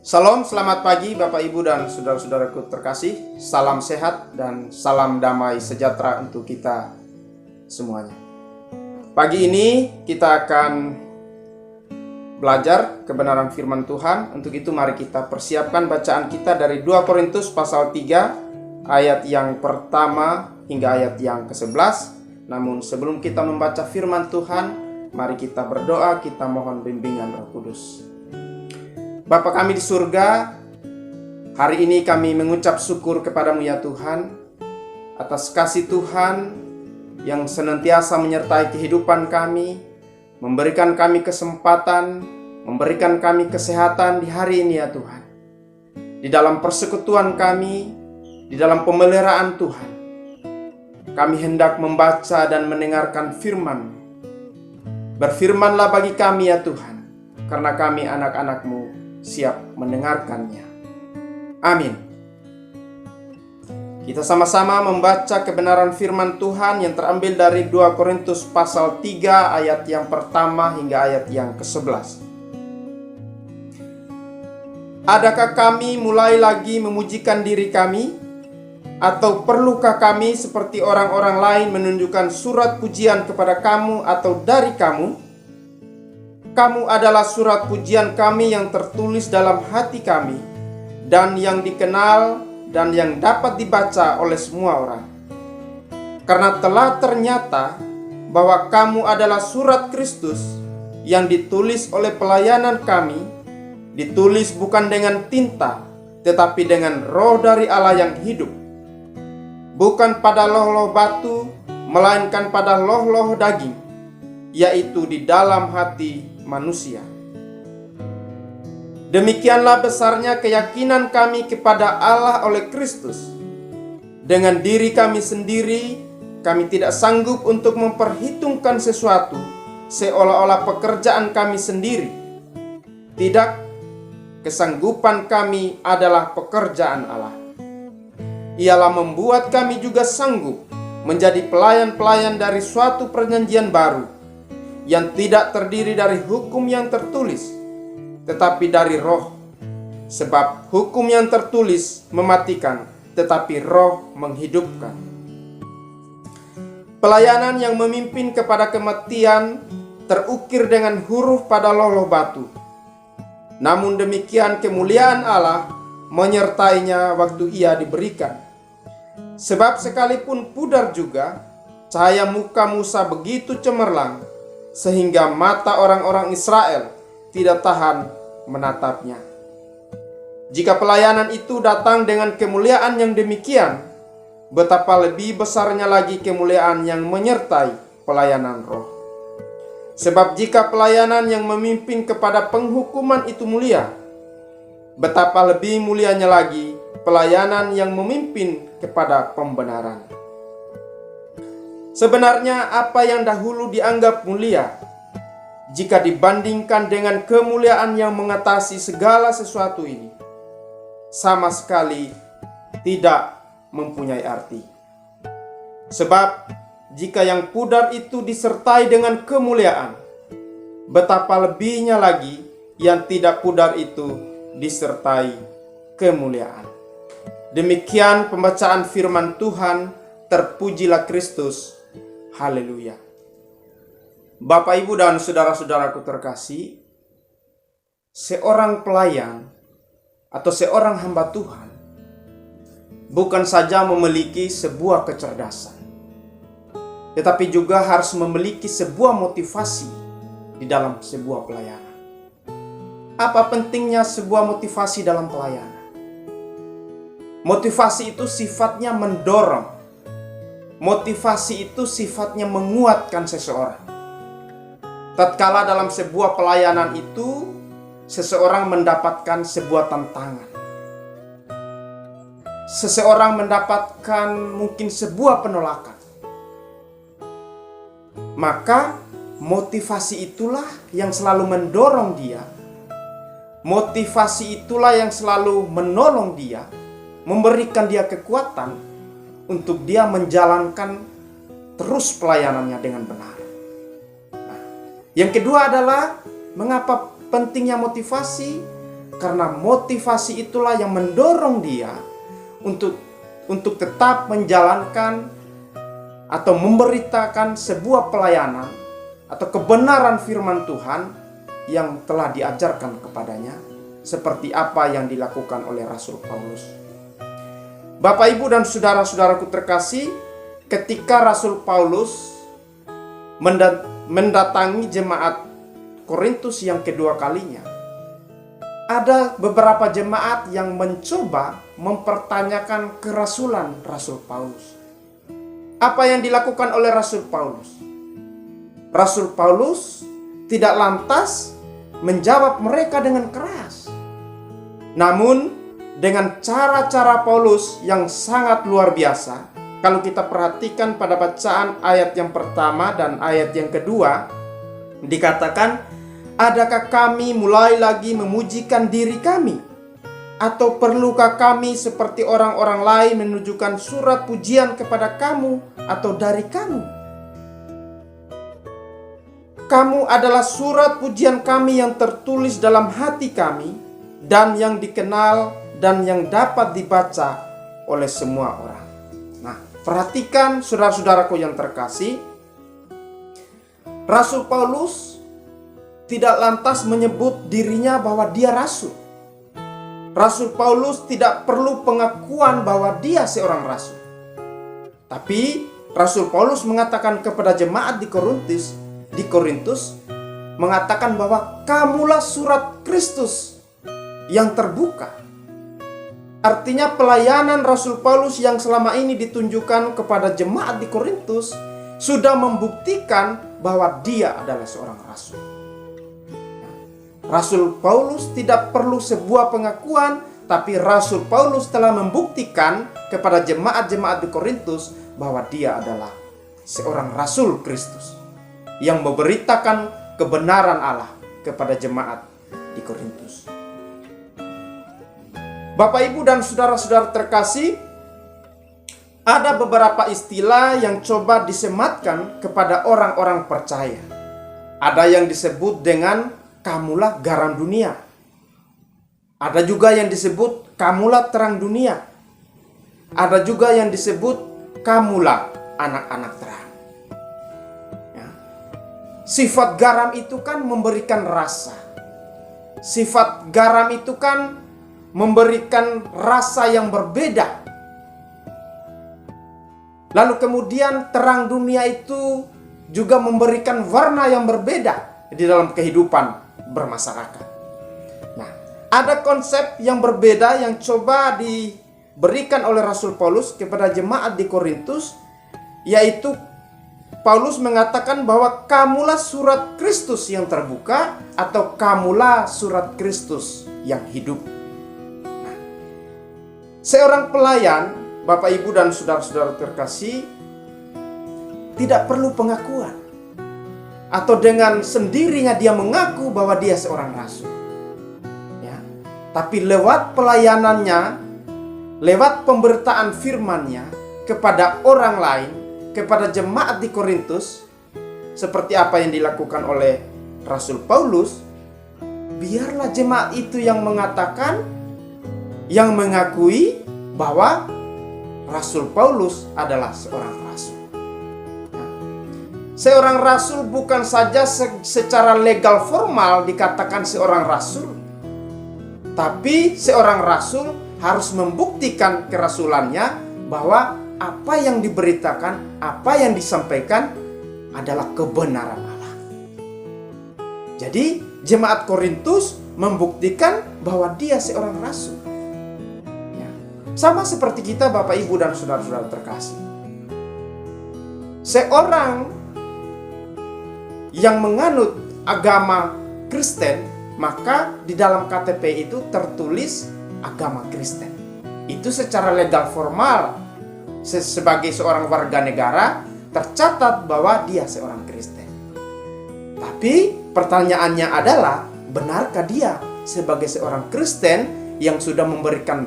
Salam, selamat pagi Bapak Ibu dan saudara-saudaraku terkasih. Salam sehat dan salam damai sejahtera untuk kita semuanya. Pagi ini kita akan belajar kebenaran firman Tuhan. Untuk itu mari kita persiapkan bacaan kita dari 2 Korintus pasal 3 ayat yang pertama hingga ayat yang ke-11. Namun sebelum kita membaca firman Tuhan, mari kita berdoa, kita mohon bimbingan Roh Kudus. Bapa kami di surga, hari ini kami mengucap syukur kepadamu ya Tuhan, atas kasih Tuhan yang senantiasa menyertai kehidupan kami, memberikan kami kesempatan, memberikan kami kesehatan di hari ini ya Tuhan. Di dalam persekutuan kami, di dalam pemeliharaan Tuhan, kami hendak membaca dan mendengarkan firman. Berfirmanlah bagi kami ya Tuhan, karena kami anak-anak-Mu siap mendengarkannya. Amin. Kita sama-sama membaca kebenaran firman Tuhan yang terambil dari 2 Korintus pasal 3 ayat yang pertama hingga ayat yang ke-11. Adakah kami mulai lagi memujikan diri kami? Atau perlukah kami seperti orang-orang lain menunjukkan surat pujian kepada kamu atau dari kamu? Kamu adalah surat pujian kami yang tertulis dalam hati kami dan yang dikenal dan yang dapat dibaca oleh semua orang. Karena telah ternyata bahwa kamu adalah surat Kristus yang ditulis oleh pelayanan kami, ditulis bukan dengan tinta, tetapi dengan Roh dari Allah yang hidup. Bukan pada loh-loh batu, melainkan pada loh-loh daging, yaitu di dalam hati manusia. Demikianlah besarnya keyakinan kami kepada Allah oleh Kristus. Dengan diri kami sendiri, kami tidak sanggup untuk memperhitungkan sesuatu seolah-olah pekerjaan kami sendiri. Tidak, kesanggupan kami adalah pekerjaan Allah. Ialah membuat kami juga sanggup menjadi pelayan-pelayan dari suatu perjanjian baru, yang tidak terdiri dari hukum yang tertulis, tetapi dari roh. Sebab hukum yang tertulis mematikan, tetapi roh menghidupkan. Pelayanan yang memimpin kepada kematian terukir dengan huruf pada loh-loh batu. Namun demikian kemuliaan Allah menyertainya waktu ia diberikan. Sebab sekalipun pudar juga, cahaya muka Musa begitu cemerlang, sehingga mata orang-orang Israel tidak tahan menatapnya. Jika pelayanan itu datang dengan kemuliaan yang demikian, betapa lebih besarnya lagi kemuliaan yang menyertai pelayanan roh. Sebab jika pelayanan yang memimpin kepada penghukuman itu mulia, betapa lebih mulianya lagi pelayanan yang memimpin kepada pembenaran. Sebenarnya apa yang dahulu dianggap mulia, jika dibandingkan dengan kemuliaan yang mengatasi segala sesuatu ini, sama sekali tidak mempunyai arti. Sebab jika yang pudar itu disertai dengan kemuliaan, betapa lebihnya lagi yang tidak pudar itu disertai kemuliaan. Demikian pembacaan firman Tuhan. Terpujilah Kristus. Haleluya. Bapak, Ibu, dan saudara-saudaraku terkasih, seorang pelayan atau seorang hamba Tuhan bukan saja memiliki sebuah kecerdasan, tetapi juga harus memiliki sebuah motivasi di dalam sebuah pelayanan. Apa pentingnya sebuah motivasi dalam pelayanan? Motivasi itu sifatnya mendorong. Motivasi itu sifatnya menguatkan seseorang. Tatkala dalam sebuah pelayanan itu, seseorang mendapatkan sebuah tantangan. Seseorang mendapatkan mungkin sebuah penolakan. Maka motivasi itulah yang selalu mendorong dia. Motivasi itulah yang selalu menolong dia, memberikan dia kekuatan untuk dia menjalankan terus pelayanannya dengan benar. Nah, yang kedua adalah mengapa pentingnya motivasi? Karena motivasi itulah yang mendorong dia untuk tetap menjalankan atau memberitakan sebuah pelayanan atau kebenaran firman Tuhan yang telah diajarkan kepadanya, seperti apa yang dilakukan oleh Rasul Paulus. Bapak, Ibu, dan saudara-saudaraku terkasih, ketika Rasul Paulus mendatangi jemaat Korintus yang kedua kalinya, ada beberapa jemaat yang mencoba mempertanyakan kerasulan Rasul Paulus. Apa yang dilakukan oleh Rasul Paulus? Rasul Paulus tidak lantas menjawab mereka dengan keras. Namun dengan cara-cara Paulus yang sangat luar biasa, kalau kita perhatikan pada bacaan ayat yang pertama dan ayat yang kedua, dikatakan, adakah kami mulai lagi memujikan diri kami? Atau perlukah kami seperti orang-orang lain menunjukkan surat pujian kepada kamu atau dari kamu? Kamu adalah surat pujian kami yang tertulis dalam hati kami dan yang dikenal dan yang dapat dibaca oleh semua orang. Nah, perhatikan saudara-saudaraku yang terkasih, Rasul Paulus tidak lantas menyebut dirinya bahwa dia rasul. Rasul Paulus tidak perlu pengakuan bahwa dia seorang rasul. Tapi Rasul Paulus mengatakan kepada jemaat di Korintus mengatakan bahwa kamulah surat Kristus yang terbuka. Artinya pelayanan Rasul Paulus yang selama ini ditunjukkan kepada jemaat di Korintus sudah membuktikan bahwa dia adalah seorang rasul. Rasul Paulus tidak perlu sebuah pengakuan, tapi Rasul Paulus telah membuktikan kepada jemaat-jemaat di Korintus bahwa dia adalah seorang rasul Kristus yang memberitakan kebenaran Allah kepada jemaat di Korintus. Bapak, Ibu, dan saudara-saudara terkasih, ada beberapa istilah yang coba disematkan kepada orang-orang percaya. Ada yang disebut dengan kamulah garam dunia. Ada juga yang disebut kamulah terang dunia. Ada juga yang disebut kamulah anak-anak terang. Sifat garam itu kan memberikan rasa. Sifat garam itu kan memberikan rasa yang berbeda. Lalu kemudian terang dunia itu juga memberikan warna yang berbeda di dalam kehidupan bermasyarakat. Nah, ada konsep yang berbeda yang coba diberikan oleh Rasul Paulus kepada jemaat di Korintus, yaitu Paulus mengatakan bahwa kamulah surat Kristus yang terbuka atau kamulah surat Kristus yang hidup. Nah, seorang pelayan, Bapak, Ibu, dan saudara-saudara terkasih, tidak perlu pengakuan atau dengan sendirinya dia mengaku bahwa dia seorang rasul. Ya, tapi lewat pelayanannya, lewat pemberitaan firman-Nya kepada orang lain, kepada jemaat di Korintus, seperti apa yang dilakukan oleh Rasul Paulus, biarlah jemaat itu yang mengatakan, yang mengakui bahwa Rasul Paulus adalah seorang rasul. Seorang rasul bukan saja secara legal formal dikatakan seorang rasul, tapi seorang rasul harus membuktikan kerasulannya bahwa apa yang diberitakan, apa yang disampaikan adalah kebenaran Allah. Jadi jemaat Korintus membuktikan bahwa dia seorang rasul. Ya. Sama seperti kita, Bapak, Ibu, dan saudara-saudara terkasih. Seorang yang menganut agama Kristen, maka di dalam KTP itu tertulis agama Kristen. Itu secara legal formal, sebagai seorang warga negara tercatat bahwa dia seorang Kristen. Tapi pertanyaannya adalah, benarkah dia sebagai seorang Kristen yang sudah memberikan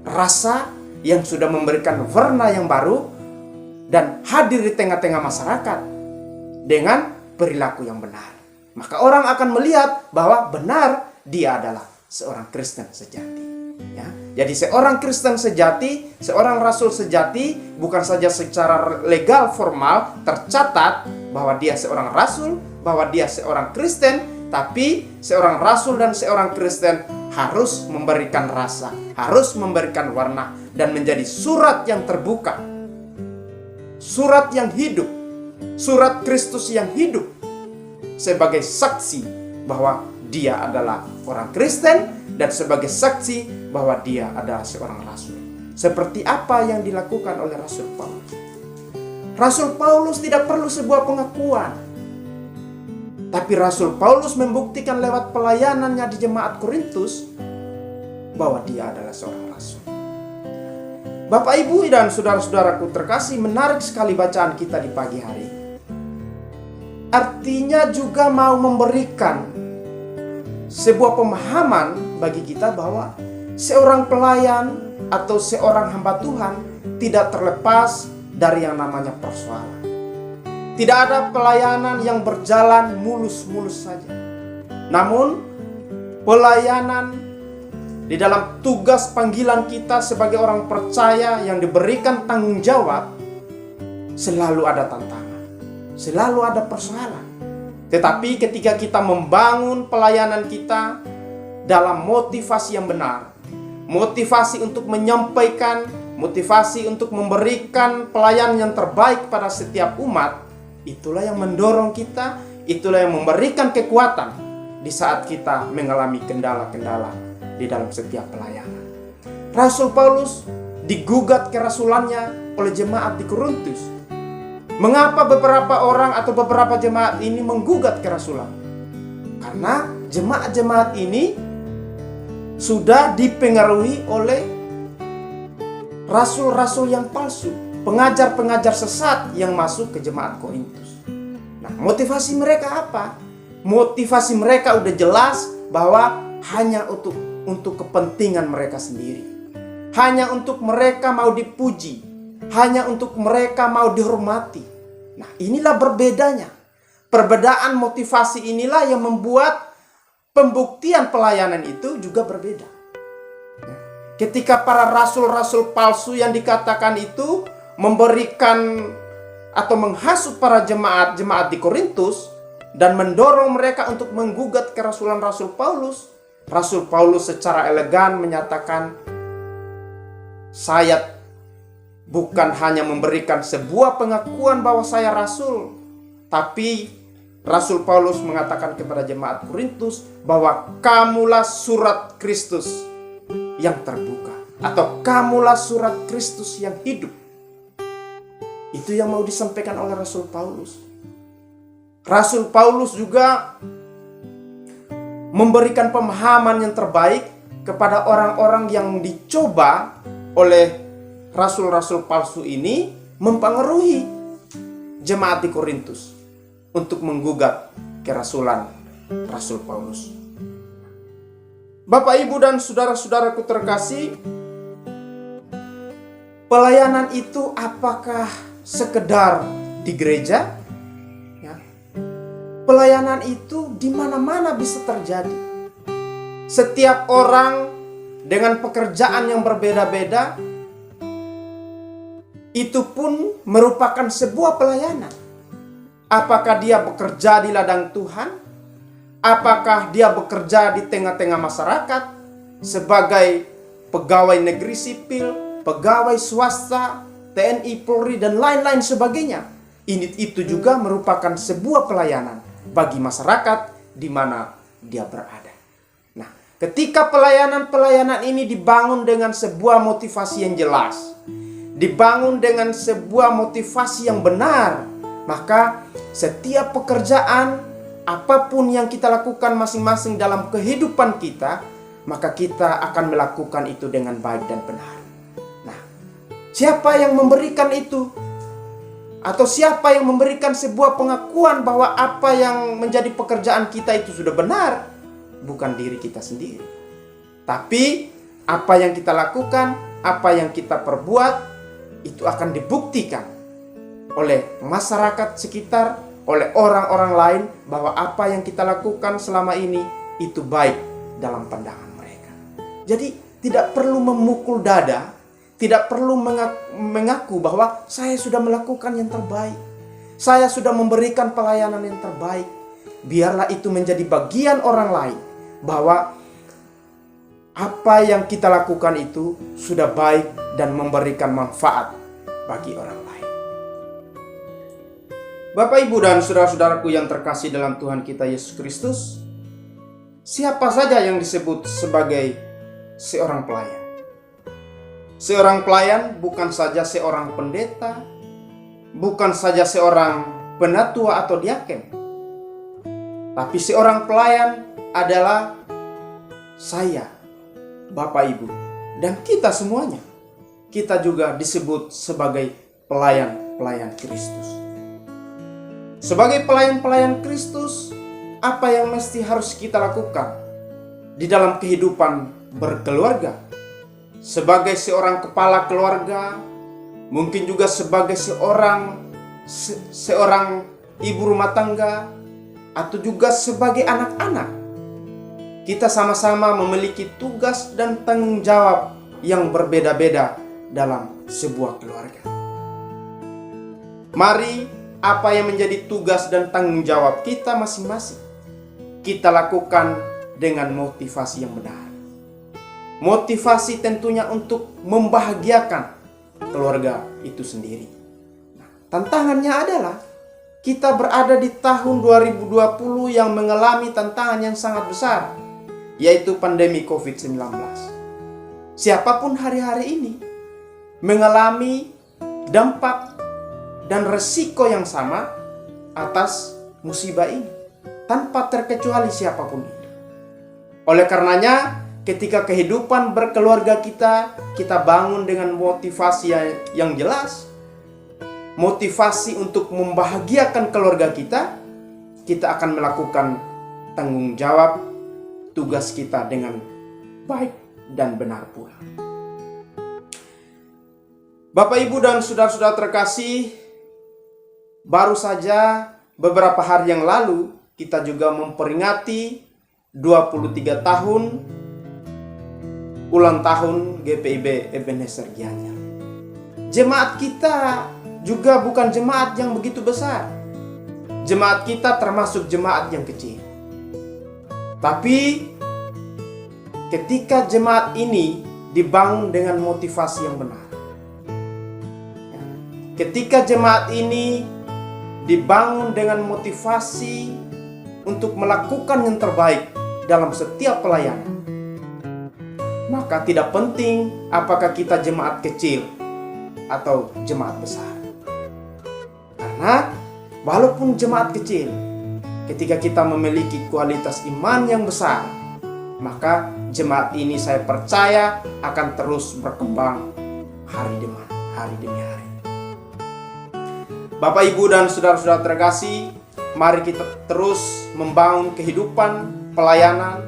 rasa, yang sudah memberikan warna yang baru dan hadir di tengah-tengah masyarakat dengan perilaku yang benar? Maka orang akan melihat bahwa benar dia adalah seorang Kristen sejati. Ya, jadi seorang Kristen sejati, seorang rasul sejati, bukan saja secara legal formal tercatat bahwa dia seorang rasul, bahwa dia seorang Kristen, tapi seorang rasul dan seorang Kristen harus memberikan rasa, harus memberikan warna, dan menjadi surat yang terbuka, surat yang hidup, surat Kristus yang hidup, sebagai saksi bahwa dia adalah orang Kristen, dan sebagai saksi bahwa dia adalah seorang rasul. Seperti apa yang dilakukan oleh Rasul Paulus. Rasul Paulus tidak perlu sebuah pengakuan, tapi Rasul Paulus membuktikan lewat pelayanannya di jemaat Korintus bahwa dia adalah seorang rasul. Bapak, Ibu, dan saudara-saudaraku terkasih, menarik sekali bacaan kita di pagi hari ini. Artinya juga mau memberikan sebuah pemahaman bagi kita bahwa seorang pelayan atau seorang hamba Tuhan tidak terlepas dari yang namanya persoalan. Tidak ada pelayanan yang berjalan mulus-mulus saja. Namun, pelayanan di dalam tugas panggilan kita sebagai orang percaya yang diberikan tanggung jawab, selalu ada tantangan, selalu ada persoalan. Tetapi ketika kita membangun pelayanan kita dalam motivasi yang benar, motivasi untuk menyampaikan, motivasi untuk memberikan pelayanan yang terbaik pada setiap umat, itulah yang mendorong kita, itulah yang memberikan kekuatan di saat kita mengalami kendala-kendala di dalam setiap pelayanan. Rasul Paulus digugat kerasulannya oleh jemaat di Korintus. Mengapa beberapa orang atau beberapa jemaat ini menggugat kerasulan? Karena jemaat-jemaat ini sudah dipengaruhi oleh rasul-rasul yang palsu, pengajar-pengajar sesat yang masuk ke jemaat Korintus. Nah, motivasi mereka apa? Motivasi mereka udah jelas bahwa hanya untuk kepentingan mereka sendiri. Hanya untuk mereka mau dipuji, hanya untuk mereka mau dihormati. Nah, inilah berbedanya. Perbedaan motivasi inilah yang membuat pembuktian pelayanan itu juga berbeda. Ketika para rasul-rasul palsu yang dikatakan itu memberikan atau menghasut para jemaat-jemaat di Korintus dan mendorong mereka untuk menggugat kerasulan Rasul Paulus, Rasul Paulus secara elegan menyatakan, saya bukan hanya memberikan sebuah pengakuan bahwa saya rasul, tapi Rasul Paulus mengatakan kepada jemaat Korintus bahwa kamulah surat Kristus yang terbuka, atau kamulah surat Kristus yang hidup. Itu yang mau disampaikan oleh Rasul Paulus. Rasul Paulus juga memberikan pemahaman yang terbaik kepada orang-orang yang dicoba oleh rasul-rasul palsu ini mempengaruhi jemaat di Korintus untuk menggugat kerasulan Rasul Paulus. Bapak, Ibu, dan saudara-saudaraku terkasih, pelayanan itu apakah sekedar di gereja? Ya. Pelayanan itu di mana-mana bisa terjadi. Setiap orang dengan pekerjaan yang berbeda-beda, itu pun merupakan sebuah pelayanan. Apakah dia bekerja di ladang Tuhan? Apakah dia bekerja di tengah-tengah masyarakat sebagai pegawai negeri sipil, pegawai swasta, TNI, Polri, dan lain-lain sebagainya? Itu juga merupakan sebuah pelayanan bagi masyarakat di mana dia berada. Nah, ketika pelayanan-pelayanan ini dibangun dengan sebuah motivasi yang jelas, dibangun dengan sebuah motivasi yang benar, maka setiap pekerjaan, apapun yang kita lakukan masing-masing dalam kehidupan kita, maka kita akan melakukan itu dengan baik dan benar. Nah, siapa yang memberikan itu? Atau siapa yang memberikan sebuah pengakuan bahwa apa yang menjadi pekerjaan kita itu sudah benar? Bukan diri kita sendiri, tapi apa yang kita lakukan, apa yang kita perbuat, itu akan dibuktikan oleh masyarakat sekitar, oleh orang-orang lain, bahwa apa yang kita lakukan selama ini itu baik dalam pandangan mereka. Jadi tidak perlu memukul dada, tidak perlu mengaku bahwa saya sudah melakukan yang terbaik, saya sudah memberikan pelayanan yang terbaik. Biarlah itu menjadi bagian orang lain, bahwa apa yang kita lakukan itu sudah baik dan memberikan manfaat bagi orang lain. Bapak, Ibu, dan saudara-saudaraku yang terkasih dalam Tuhan kita Yesus Kristus, siapa saja yang disebut sebagai seorang pelayan? Seorang pelayan bukan saja seorang pendeta, bukan saja seorang penatua atau diaken, tapi seorang pelayan adalah saya, Bapak, Ibu, dan kita semuanya. Kita juga disebut sebagai pelayan-pelayan Kristus. Sebagai pelayan-pelayan Kristus, apa yang mesti harus kita lakukan di dalam kehidupan berkeluarga? Sebagai seorang kepala keluarga, mungkin juga sebagai seorang ibu rumah tangga, atau juga sebagai anak-anak, kita sama-sama memiliki tugas dan tanggung jawab yang berbeda-beda dalam sebuah keluarga. Mari, apa yang menjadi tugas dan tanggung jawab kita masing-masing, kita lakukan dengan motivasi yang benar. Motivasi tentunya untuk membahagiakan keluarga itu sendiri. Nah, tantangannya adalah kita berada di tahun 2020 yang mengalami tantangan yang sangat besar, yaitu pandemi COVID-19. Siapapun hari-hari ini mengalami dampak dan resiko yang sama atas musibah ini, tanpa terkecuali siapapun itu. Oleh karenanya, ketika kehidupan berkeluarga kita bangun dengan motivasi yang jelas, motivasi untuk membahagiakan keluarga kita akan melakukan tanggung jawab tugas kita dengan baik dan benar pula. Bapak, Ibu, dan saudara-saudara terkasih, baru saja beberapa hari yang lalu kita juga memperingati 23 tahun ulang tahun GPIB Ebenezer Gianyar. Jemaat kita juga bukan jemaat yang begitu besar. Jemaat kita termasuk jemaat yang kecil. Tapi ketika jemaat ini dibangun dengan motivasi yang benar, ketika jemaat ini dibangun dengan motivasi untuk melakukan yang terbaik dalam setiap pelayanan, maka tidak penting apakah kita jemaat kecil atau jemaat besar. Karena walaupun jemaat kecil, ketika kita memiliki kualitas iman yang besar, maka jemaat ini saya percaya akan terus berkembang hari demi hari. Bapak, Ibu, dan saudara-saudara terkasih, mari kita terus membangun kehidupan pelayanan,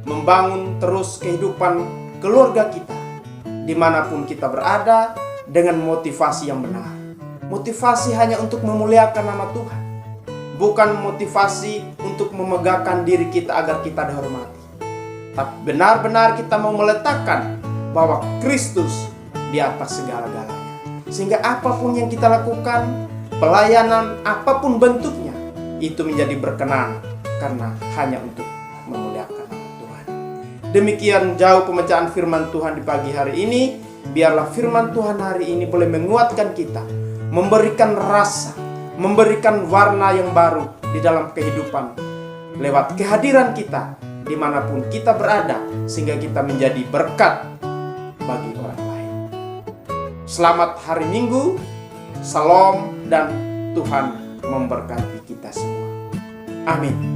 membangun terus kehidupan keluarga kita, dimanapun kita berada, dengan motivasi yang benar. Motivasi hanya untuk memuliakan nama Tuhan, bukan motivasi untuk memegahkan diri kita agar kita dihormati. Tapi benar-benar kita mau meletakkan bahwa Kristus di atas segala-galanya. Sehingga apapun yang kita lakukan, pelayanan apapun bentuknya, itu menjadi berkenan karena hanya untuk memuliakan nama Tuhan. Demikian jauh pembacaan firman Tuhan di pagi hari ini. Biarlah firman Tuhan hari ini boleh menguatkan kita, memberikan rasa, memberikan warna yang baru di dalam kehidupan lewat kehadiran kita dimanapun kita berada, sehingga kita menjadi berkat bagi orang lain. Selamat hari Minggu, Salam, dan Tuhan memberkati kita semua. Amin.